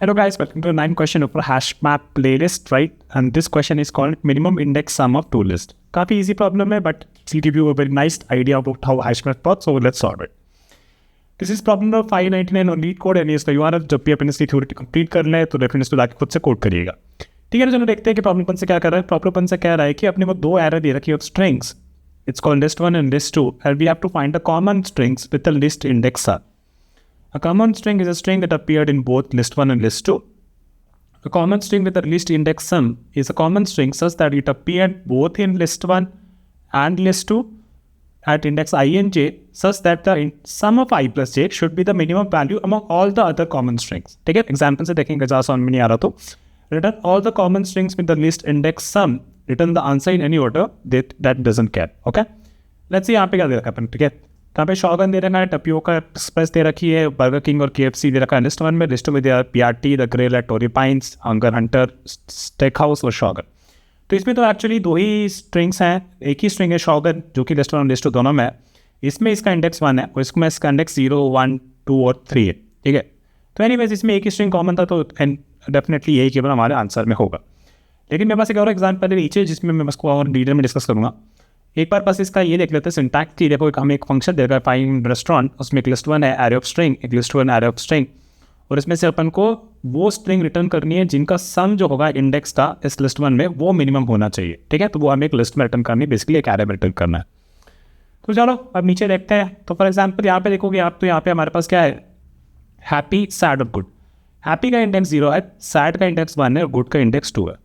Hello guys, welcome to the 9th question of our HashMap playlist, right? And this question is called minimum index sum of two lists. काफी easy problem है, but it will give you a very nice idea about how HashMap works. So let's solve it. This is problem number 599 on LeetCode and इसका URL जब भी अपन इसकी theory complete कर लें तो definitely इसको लाके खुद से कोड करिएगा. ठीक है, चलो देखते हैं कि प्रॉब्लम 1 से क्या कर रहा है. प्रॉब्लम 1 से कह रहा है कि अपने को दो एरर दे रखी है of strings. It's called list 1 and list 2 and we have to find the common strings with the list index sum. A common string is a string that appeared in both list 1 and list 2. A common string with a list index sum is a common string such that it appeared both in list 1 and list 2 at index I and j such that the sum of I plus j should be the minimum value among all the other common strings. ठीक है, example से देखेंगे ज़्यादा समझ में नहीं आ रहा तो. Return all the common strings with the list index sum. Return the answer in any order that doesn't care. Okay? Let's see यहाँ पे क्या दे रखा है अपन. ठीक है, यहाँ पे शॉगन दे रखा है, टपियोका एक्सप्रेस दे रखी है, बर्गर किंग और KFC दे रखा है लिस्ट 1 में. लिस्ट में दिया PRT, The Grill at Torrey Pines, Hunger Hunter, Steak House और शॉगन. तो इसमें तो एक्चुअली दो ही स्ट्रिंग्स हैं. एक ही स्ट्रिंग है शॉगन जो कि लिस्ट 1 और लिस्ट 2 दोनों में है. इसमें इसका इंडेक्स 1 है और इसमें इसका इंडेक्स 0, 1, 2 और 3 है. ठीक है, तो एनीवेज इसमें एक ही स्ट्रिंग कॉमन था तो डेफिनेटली यही केवल हमारे आंसर में होगा. लेकिन मेरे पास एक और एग्जाम्पल है नीचे जिसमें मैं इसको और डिटेल में डिस्कस करूँगा. एक बार बस इसका ये देख लेते हैं सिंटैक्स की. देखो हमें एक फंक्शन देगा फाइंड रेस्टोरेंट, उसमें एक लिस्ट 1 है एरे ऑफ स्ट्रिंग, एक लिस्ट 1 एरे ऑफ स्ट्रिंग, और इसमें से अपन को वो स्ट्रिंग रिटर्न करनी है जिनका सम जो होगा इंडेक्स का इस लिस्ट 1 में वो मिनिमम होना चाहिए. ठीक है, तो वो हमें एक लिस्ट में रिटर्न करनी है, बेसिकली एक एरे में रिटर्न करना है. तो चलो अब नीचे देखते हैं. तो फॉर एग्जाम्पल यहाँ पे देखोगे आप, तो यहाँ पे हमारे पास क्या है, हैप्पी, सैड और गुड. हैप्पी का इंडेक्स 0 है, सैड का इंडेक्स 1 है और गुड का इंडेक्स 2 है.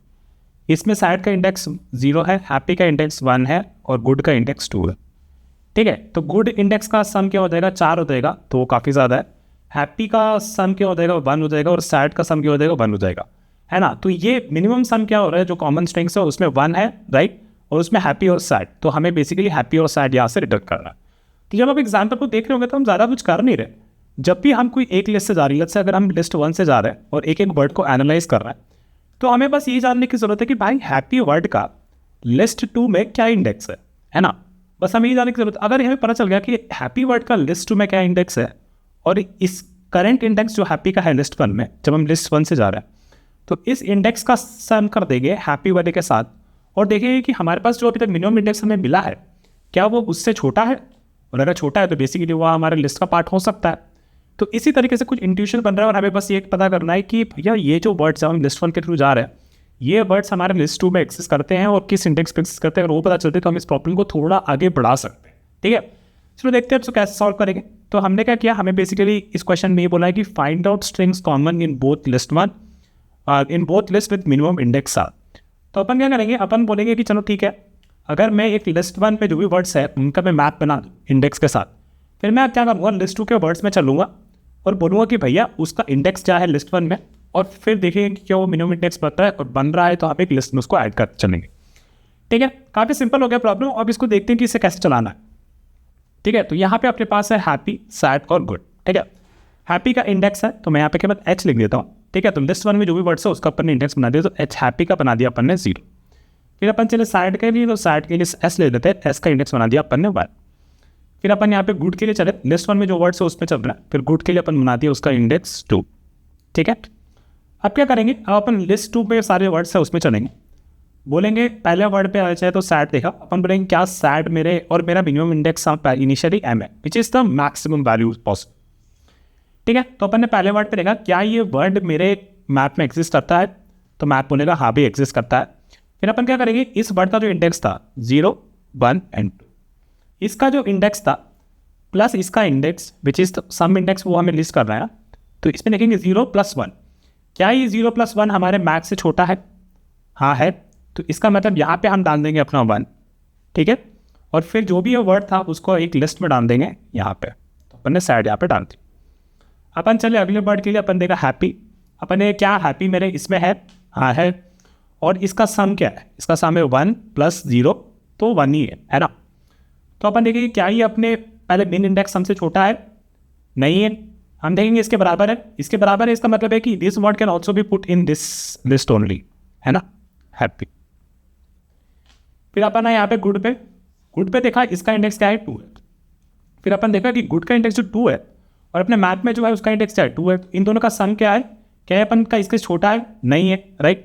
इसमें सैड का इंडेक्स 0 है, हैप्पी का इंडेक्स 1 है और गुड का इंडेक्स 2 है. ठीक है, तो गुड इंडेक्स का सम क्या हो जाएगा, 4 हो जाएगा, तो वो काफ़ी ज़्यादा है. हैप्पी का सम क्या हो जाएगा, 1 हो जाएगा, और सैड का सम क्या हो जाएगा, 1 हो जाएगा, है ना. तो ये मिनिमम सम क्या हो रहा है, जो कॉमन स्ट्रिंग्स है उसमें 1 है, राइट, और उसमें हैप्पी और सैड. तो हमें बेसिकली हैप्पी और सैड यहाँ से रिटर्न करना है. तो जब आप एग्जाम्पल को देख रहे होंगे तो हम ज़्यादा कुछ कर नहीं रहे. जब भी हम कोई एक लिस्ट से जा रही है, जैसे अगर हम लिस्ट 1 से जा रहे हैं और एक एक वर्ड को एनालाइज कर रहे हैं, तो हमें बस ये जानने की ज़रूरत है कि भाई हैप्पी वर्ड का लिस्ट 2 में क्या इंडेक्स है ना. बस हमें ये जानने की ज़रूरत. अगर हमें पता चल गया कि हैप्पी वर्ड का लिस्ट 2 में क्या इंडेक्स है और इस करंट इंडेक्स जो हैप्पी का है लिस्ट 1 में, जब हम लिस्ट 1 से जा रहे हैं, तो इस इंडेक्स का सम कर देंगे हैप्पी वर्ड के साथ और देखेंगे कि हमारे पास जो अभी तक मिनिमम इंडेक्स हमें मिला है क्या वो उससे छोटा है, और अगर छोटा है तो बेसिकली वो हमारे लिस्ट का पार्ट हो सकता है. तो इसी तरीके से कुछ इंट्यूशन बन रहा है और हमें बस ये पता करना है कि भैया ये जो वर्ड्स हम लिस्ट 1 के थ्रू जा रहे हैं, ये वर्ड्स हमारे लिस्ट 2 में एक्सिस्ट करते हैं और किस इंडेक्स पे एक्सिस्ट करते हैं. अगर वो पता चलते तो हम इस प्रॉब्लम को थोड़ा आगे बढ़ा सकते हैं. ठीक है, चलो देखते हैं इसको कैसे सॉल्व करेंगे. तो हमने क्या किया, हमें बेसिकली इस क्वेश्चन में ये बोला है कि find out strings common in both list 1 in both list with minimum index are. तो अपन क्या करेंगे, अपन बोलेंगे कि चलो ठीक है, अगर मैं एक लिस्ट 1 पे जो भी वर्ड्स है उनका मैं मैप बना दूँ इंडेक्स के साथ, फिर मैं क्या करूँगा, लिस्ट 2 के वर्ड्स में चलूँगा और बोलूँगा कि भैया उसका इंडेक्स क्या है लिस्ट 1 में, और फिर देखेंगे कि क्या वो मिनिमम इंडेक्स बनता है, और बन रहा है तो हम एक लिस्ट में उसको ऐड करते चलेंगे. ठीक है, काफ़ी सिंपल हो गया प्रॉब्लम. अब इसको देखते हैं कि इसे कैसे चलाना है. ठीक है, तो यहाँ पे अपने पास है हैप्पी, सैड और गुड. ठीक है, हैप्पी का इंडेक्स है तो मैं यहाँ पे केवल H लिख देता हूँ. ठीक है, तो लिस्ट 1 में जो भी वर्ड्स है उसका अपन ने इंडेक्स बना दिया, तो H हैप्पी का बना दिया अपन ने 0. फिर अपन चले सैड के लिए, तो सैड के लिए S ले लेते हैं, S का इंडेक्स बना दिया अपन ने 1. फिर अपन यहाँ पे गुड के लिए चले, लिस्ट 1 में जो वर्ड्स है उसमें चल रहा है, फिर गुड के लिए अपन बना दिया उसका इंडेक्स 2. ठीक है, अब क्या करेंगे, अब अपन लिस्ट 2 पे सारे वर्ड्स है उसमें चलेंगे. बोलेंगे पहले वर्ड पे आ जाए तो सैड देखा, अपन बोलेंगे क्या सैड मेरे और मेरा मिनिमम इंडेक्स इनिशियली m है, which is the maximum value possible. ठीक है, तो अपन ने पहले वर्ड पे देखा क्या ये वर्ड मेरे मैप में एग्जिस्ट करता है, तो मैप बोलेगा हाँ भी एग्जिस्ट करता है. फिर अपन क्या करेंगे, इस वर्ड का जो इंडेक्स था 0, 1 एंड 2, इसका जो इंडेक्स था प्लस इसका index which is sum index, वो हमें लिस्ट करना है ना. तो इसमें देखेंगे 0 + 1, क्या ये 0 + 1 हमारे मैक्स से छोटा है, हाँ है, तो इसका मतलब यहाँ पे हम डाल देंगे अपना 1. ठीक है, और फिर जो भी ये वर्ड था उसको एक लिस्ट में डाल देंगे यहाँ पे. तो अपन ने सैड यहाँ पे डाल दी. अपन चले अगले वर्ड के लिए, अपन देखा हैप्पी. अपन ने क्या हैप्पी मेरे इसमें है, हाँ है, और इसका सम क्या है, इसका सम है 1 + 0, तो 1 ही है ना. तो अपन देखेंगे क्या ये अपने पहले मिन इंडेक्स सम से छोटा है, नहीं है. हम देखेंगे इसके बराबर है, इसके बराबर है, इसका मतलब है कि this word can also be put in this list only, है ना, हैप्पी. फिर अपन आए यहाँ पे गुड पे देखा इसका इंडेक्स क्या है, 2 है. फिर अपन देखा कि गुड का इंडेक्स जो 2 है और अपने मैथ में जो है उसका इंडेक्स क्या है, 2 है. इन दोनों का सम क्या है, क्या ये अपन का इसके छोटा है? नहीं है, राइट।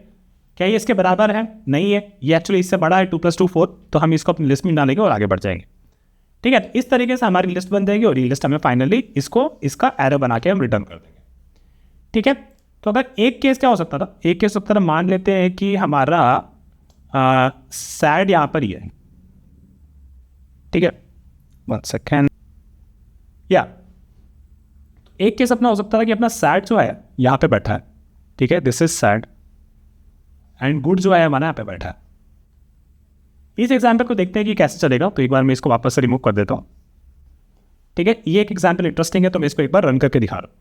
क्या ये इसके बराबर है? नहीं है, ये एक्चुअली इससे बड़ा है, 2 + 2 4, तो हम इसको अपनी लिस्ट में डालेंगे और आगे बढ़ जाएंगे। ठीक है, इस तरीके से हमारी लिस्ट बन जाएगी और ये लिस्ट हमें फाइनली इसको इसका एरो बना के हम रिटर्न कर देंगे। ठीक है, तो अगर एक केस क्या हो सकता था, एक केस हो सकता था, मान लेते हैं कि हमारा सैड यहाँ पर ही है। ठीक है, 1 सेकेंड, या एक केस अपना हो सकता था कि अपना सैड जो है यहाँ पे बैठा है। ठीक है, this is sad and good जो है हमारा यहाँ पे बैठा है। इस एग्जाम्पल को देखते हैं कि कैसे चलेगा। तो एक बार मैं इसको वापस से रिमूव कर देता हूँ। ठीक है, ये एक एग्जाम्पल इंटरेस्टिंग है, तो मैं इसको एक बार रन करके दिखा रहा हूँ।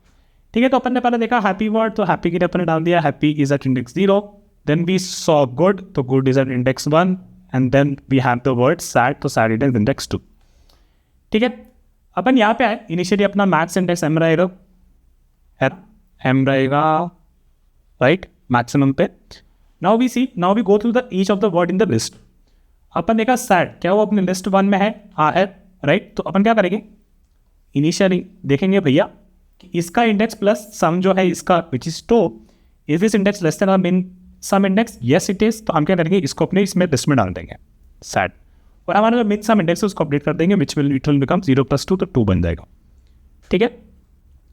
ठीक है, तो अपन ने पहले देखा हैप्पी वर्ड, तो हैप्पी के लिए अपन ने डाल दिया happy is at index 0। Then we saw good, तो good is at index 1 and then we have the word sad, तो सैड इज इंडेक्स 2। ठीक है, अपन यहाँ पे आए, इनिशियली अपना मैथ्स इंडेक्स एम रहेगा, राइट, मैक्सिमम पे। Now we go through the each of the word in the list. अपन देखा सैड, क्या वो अपने लिस्ट 1 में है? हाँ है, राइट। तो अपन क्या करेंगे, इनिशियली देखेंगे भैया कि इसका इंडेक्स प्लस सम जो है इसका which is 2, is this index less than मिन सम इंडेक्स? Yes it is. तो हम क्या करेंगे, इसको अपने इसमें लिस्ट में डाल देंगे सैड, और हमारा जो मिन सम इंडेक्स है उसको अपडेट कर देंगे, विच विल बिकम 0 + 2, तो 2 बन जाएगा। ठीक है,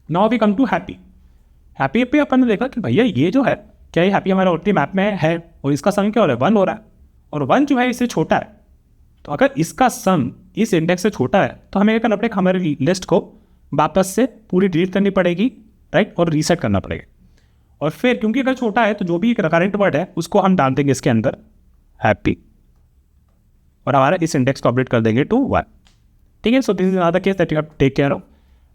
now we come to happy. Happy पे अपन ने देखा कि भैया ये जो है, क्या ये हैप्पी हमारा ऑलरेडी मैप में है और इसका सम क्या हो रहा है? 1 हो रहा है, और 1 जो है इससे छोटा है। तो अगर इसका सम इस इंडेक्स से छोटा है तो हमें क्या करना पड़ेगा, हमारी लिस्ट को वापस से पूरी डिलीट करनी पड़ेगी, राइट, और रीसेट करना पड़ेगा। और फिर क्योंकि अगर छोटा है तो जो भी करंट वर्ड है उसको हम डाल देंगे इसके अंदर हैप्पी, और हमारा इस इंडेक्स को अपडेट कर देंगे टू 1। ठीक है, so this is another case that you have to take care of.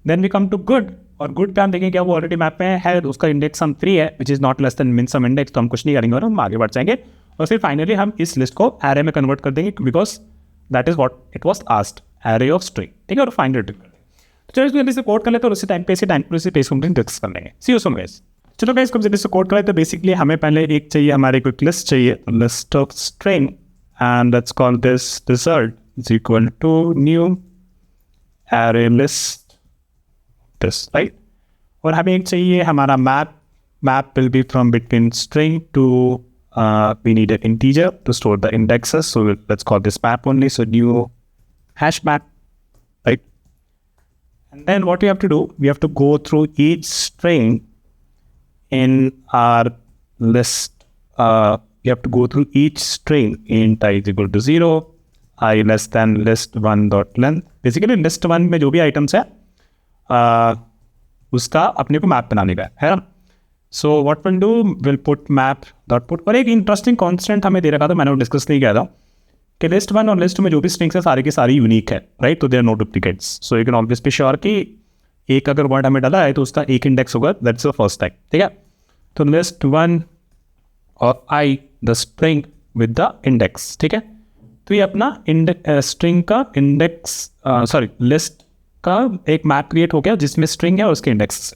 Then we come to good, और गुड पे हम देखेंगे क्या वो ऑलरेडी मैप में है, उसका इंडेक्स सम 3 है, which is not less than मिन सम इंडेक्स, तो हम कुछ नहीं करेंगे और हम आगे बढ़ जाएंगे। और फिर फाइनली हम इस लिस्ट को एरे में कन्वर्ट कर देंगे, because that is what it was asked, array of string. ठीक है, और फाइनल रिटर्न कर देंगे। तो चलो इसको जल्दी से कोड कर लेते हैं और उसी टाइम पे डिस्कस कर लेंगे। सी यू सून गाइस। चलो गाइस, इसको जल्दी से कोड कर लेते हैं। बेसिकली हमें पहले एक चाहिए, हमारे क्विक लिस्ट चाहिए, list of string, and let's call this result is equal to new array list this, right. और हमें एक चाहिए हमारा map will be from between string to we need an integer to store the indexes, so let's call this map only, so new hash map, right. And then what we have to do, we have to go through each string in our list. We have to go through each string int I is equal to 0, I less than list1 dot length. Basically list1 में जो भी items है उसका अपने को map बनाने का है ना। So what will do, will put map dot put, और एक इंटरेस्टिंग कॉन्स्टेंट हमें दे रखा था, मैंने डिस्कस नहीं किया था, कि लिस्ट 1 और लिस्ट में जो भी स्ट्रिंग्स है सारे के सारी यूनिक है, राइट। तो they are no duplicates, so you can always be sure कि एक अगर वर्ड हमें डाला है तो उसका एक इंडेक्स होगा, दैट्स द फर्स्ट टाइम। ठीक है, तो लिस्ट 1 और I the string with the index. ठीक है, तो ये अपना स्ट्रिंग का इंडेक्स, सॉरी लिस्ट का एक मैप क्रिएट हो गया जिसमें स्ट्रिंग है और उसके index.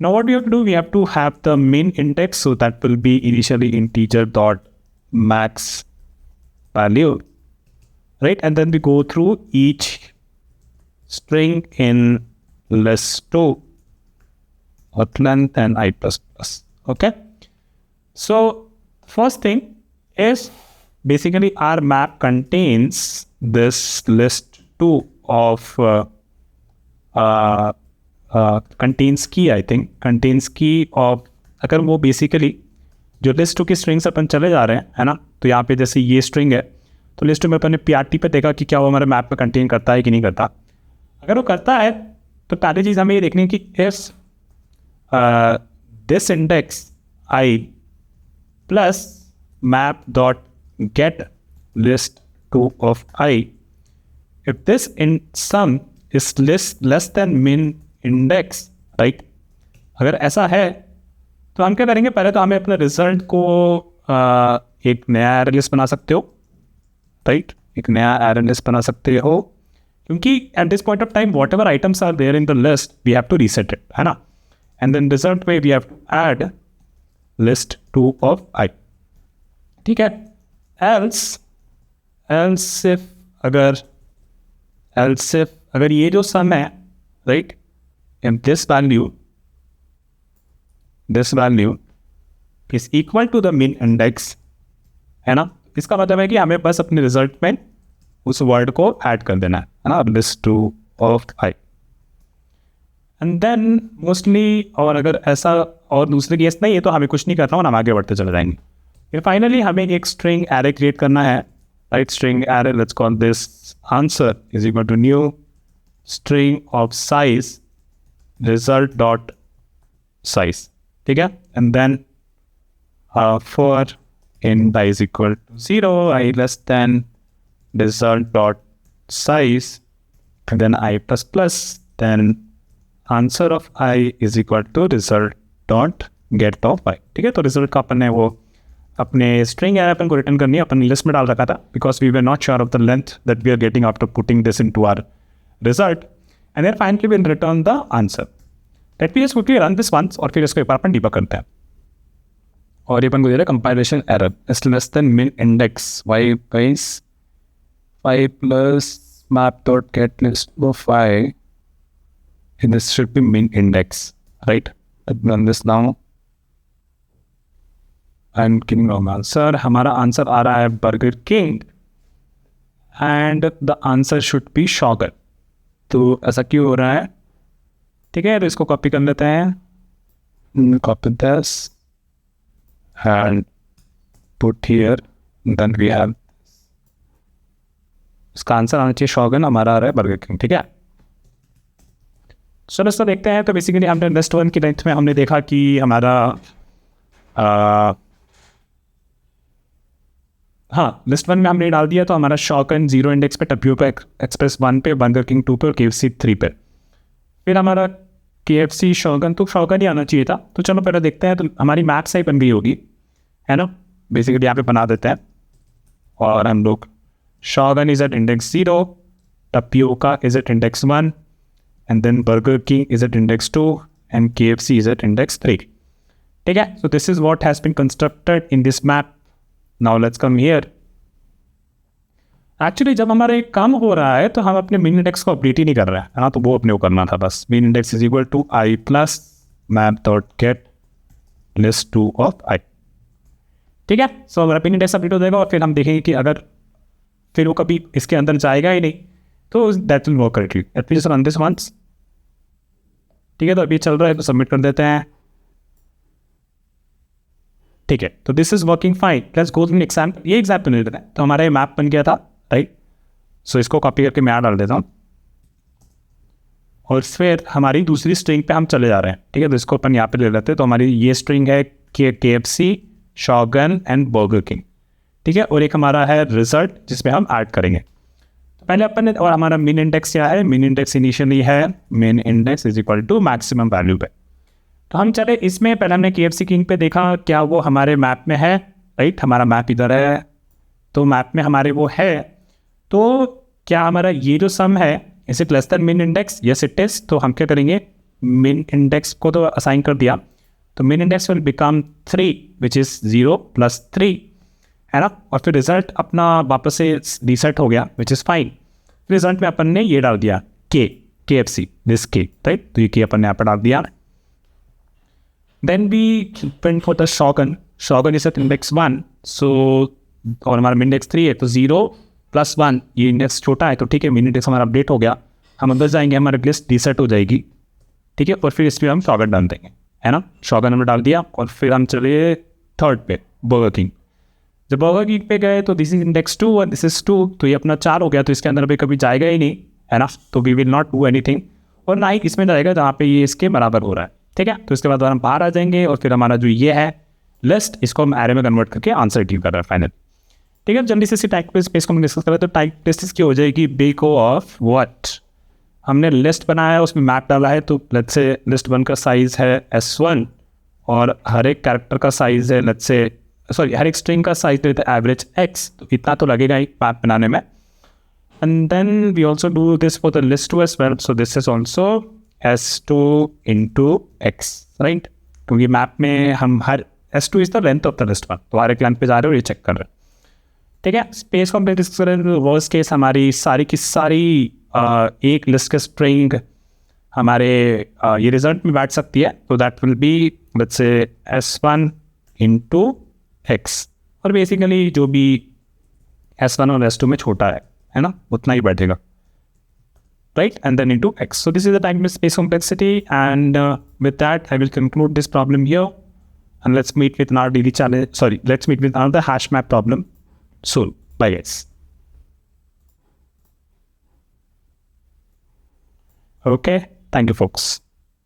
Now what we have to do, we have to have the main index, so that will be initially integer dot max value, right, and then we go through each string in list2 of length and I plus plus. Okay, so first thing is basically our map contains this list2 of contains की, I think contains की of, अगर वो basically जो list 2 की strings अपन चले जा रहे हैं, है ना। तो यहाँ पे जैसे ये स्ट्रिंग है, तो लिस्ट 2 में अपन ने PRT पे देखा कि क्या वो हमारे मैप में कंटेन करता है कि नहीं करता। अगर वो करता है तो पहली चीज़ हमें ये देखनी है कि if this index I plus map dot get list 2 of I, if this in some is less than min index, right. अगर ऐसा है तो हम क्या करेंगे, पहले तो हमें अपने रिजल्ट को एक नया एरे लिस्ट बना सकते हो, राइट, एक नया एरे लिस्ट बना सकते हो, क्योंकि at this point of time whatever items are there in the list we have to reset it, है ना। एंड देन रिजल्ट में we have to add list 2 of I. ठीक है, एल्स इफ अगर ये जो सम है, right, and this value this value is equal to the mean index, है ना। इसका मतलब है कि हमें बस अपने रिजल्ट में उस वर्ड को ऐड कर देना है ना, list two of I. And then mostly, और अगर ऐसा और दूसरे केस नहीं है तो हमें कुछ नहीं करना और हम आगे बढ़ते चले जाएंगे। फिर फाइनली हमें एक स्ट्रिंग एरे क्रिएट करना है, right. String array, let's call this answer is equal to new string of size result dot size, ठीक है। And then for int i is equal to 0, I less than result dot size, and then I plus plus, then answer of I is equal to result dot get of I, ठीक है। तो result का अपन ने वो अपने string array अपन को return करनी है, अपन लिस्ट में डाल रखा था because we were not sure of the length that we are getting after putting this into our result, and then finally we will return the answer. Let me just quickly run this once और फिर इसको एक बार अपन debug करते हैं। और ये अपन को दे रहा है compilation error is less than min index Y bias 5 plus map dot get list of I, this should be min index, right. Run this now and giving answer. हमारा आंसर आ रहा है Burger King and the answer should be Shogun. तो ऐसा क्यों हो रहा है, ठीक है। तो इसको कॉपी कर लेते हैं, copy this and put here, then we have इसका आंसर आना चाहिए शॉगन, हमारा आ रहा है बर्गर किंग, ठीक है। चलो इसको देखते हैं। तो बेसिकली हमने लिस्ट 1 की लेंथ में हमने देखा कि हमारा हाँ, लिस्ट 1 में हमने डाल दिया तो हमारा शॉगन 0 इंडेक्स पे, टप्यू पे, एक्सप्रेस 1 पे, बर्गर किंग 2 पे और KFC 3 पे। फिर हमारा KFC शॉगन, तो शॉगन ही आना चाहिए था। तो चलो पहले देखते हैं। तो हमारी मैप सही बन गई होगी, है ना। बेसिकली यहाँ पे बना देते हैं और हम लोग Shogun is at index 0, Tapioca is at index 1, and then Burger King is at index 2 and KFC is at index 3, ठीक है। So this is what has been constructed in this map. Now let's come here. Actually जब हमारा एक काम हो रहा है तो हम अपने मिन इंडेक्स को अपडेट ही नहीं कर रहे हैं, है ना। तो वो अपने को करना था बस। Min index is equal to I plus map dot get list 2 of I, ठीक है। सो अगर मिन इंडेक्स अपडेट हो जाएगा और फिर हम देखेंगे कि अगर फिर वो कभी इसके अंदर जाएगा ही नहीं तो that will work correctly. At least run this once, ठीक है। तो अभी चल रहा है तो सबमिट कर देते हैं, ठीक है। तो this is working fine. Let's go to example. ये एग्जाम्पल ले लेते हैं। तो हमारा ये मैप बन गया था, राइट। सो इसको कॉपी करके मैं यहाँ डाल देता हूँ और फिर हमारी दूसरी स्ट्रिंग पे हम चले जा रहे हैं, ठीक है। तो इसको अपन यहाँ पे ले लेते हैं। तो हमारी ये स्ट्रिंग है KFC शॉगन एंड बर्गर किंग, ठीक है। और एक हमारा है रिजल्ट जिसमें हम ऐड करेंगे। तो पहले अपन ने, और हमारा मिन इंडेक्स क्या है, मिन इंडेक्स इनिशियली है min index is equal to maximum value पे। तो हम चले इसमें, पहले हमने KFC किंग पे देखा क्या वो हमारे मैप में है, राइट। हमारा मैप इधर है, तो मैप में हमारे वो है। तो क्या हमारा ये जो सम है is it less than min index, yes it is. तो हम क्या करेंगे, मिन इंडेक्स को तो असाइन कर दिया, तो मिन index will become 3 which is 0 + 3, है ना। और फिर रिजल्ट अपना वापस से रीसेट हो गया विच इज़ फाइन। रिजल्ट में अपन ने ये डाल दिया KFC दिस K, राइट। तो ये K अपन ने यहाँ पर डाल दिया। Then we went for the Shogun is at index 1, so और हमारा मिन इंडेक्स 3 है तो 0 + 1, ये इंडेक्स छोटा है तो ठीक है, मिन इंडेक्स हमारा अपडेट हो गया। हम अंदर जाएंगे, हमारी लिस्ट रीसेट हो जाएगी, ठीक है। और फिर इसमें हम शॉगन डाल देंगे, है ना। शॉगन हमने डाल दिया और फिर हम चले थर्ड पे, बर्गर किंग। जब बर्गर किंग पे गए तो दिस इज इंडेक्स 2 और दिस इज 2, तो ये अपना 4 हो गया। तो इसके अंदर भी कभी जाएगा ही नहीं, है ना। तो we will not do anything, और ना ही इसमें जाएगा जहाँ पे ये इसके बराबर हो रहा है, ठीक है। तो इसके बाद हम बाहर आ जाएंगे और फिर हमारा जो ये है लिस्ट, इसको हम एरे में कन्वर्ट करके आंसर रिट्रीव कर रहे हैं फाइनल, ठीक है। जल्दी से टाइप स्पेस को हम डिस्कस करें तो टाइप टेस्ट इसकी हो जाएगी बिको ऑफ व्हाट। हमने लिस्ट बनाया है, उसमें मैप डाला है, तो लेट्स से लिस्ट 1 का साइज़ है S1 और हर एक कैरेक्टर का साइज़ है लेट्स से, सॉरी, हर एक स्ट्रिंग का साइज देते हैं एवरेज x, तो इतना तो लगेगा ही मैप बनाने में। And then we also do this for the list 2 as well, so this is also S2 into x, राइट। क्योंकि मैप में हम हर S2 is the length of the list 1, तो हर एक लेंथ पे जा रहे हो, ये चेक कर रहे हैं, ठीक है। स्पेस को हम डिस्कस करें, वर्स्ट केस हमारी सारी की सारी एक लिस्ट के स्ट्रिंग हमारे ये रिजल्ट में बैठ सकती है. तो that will be let's say S1 into x, और बेसिकली जो भी S1 और S2 में छोटा है ना, उतना ही बैठेगा, right? And then into x. So this is the time space complexity, and with that I will conclude this problem here, and let's meet with another daily challenge. Sorry, let's meet with another hash map problem soon. Bye guys. Okay, thank you folks.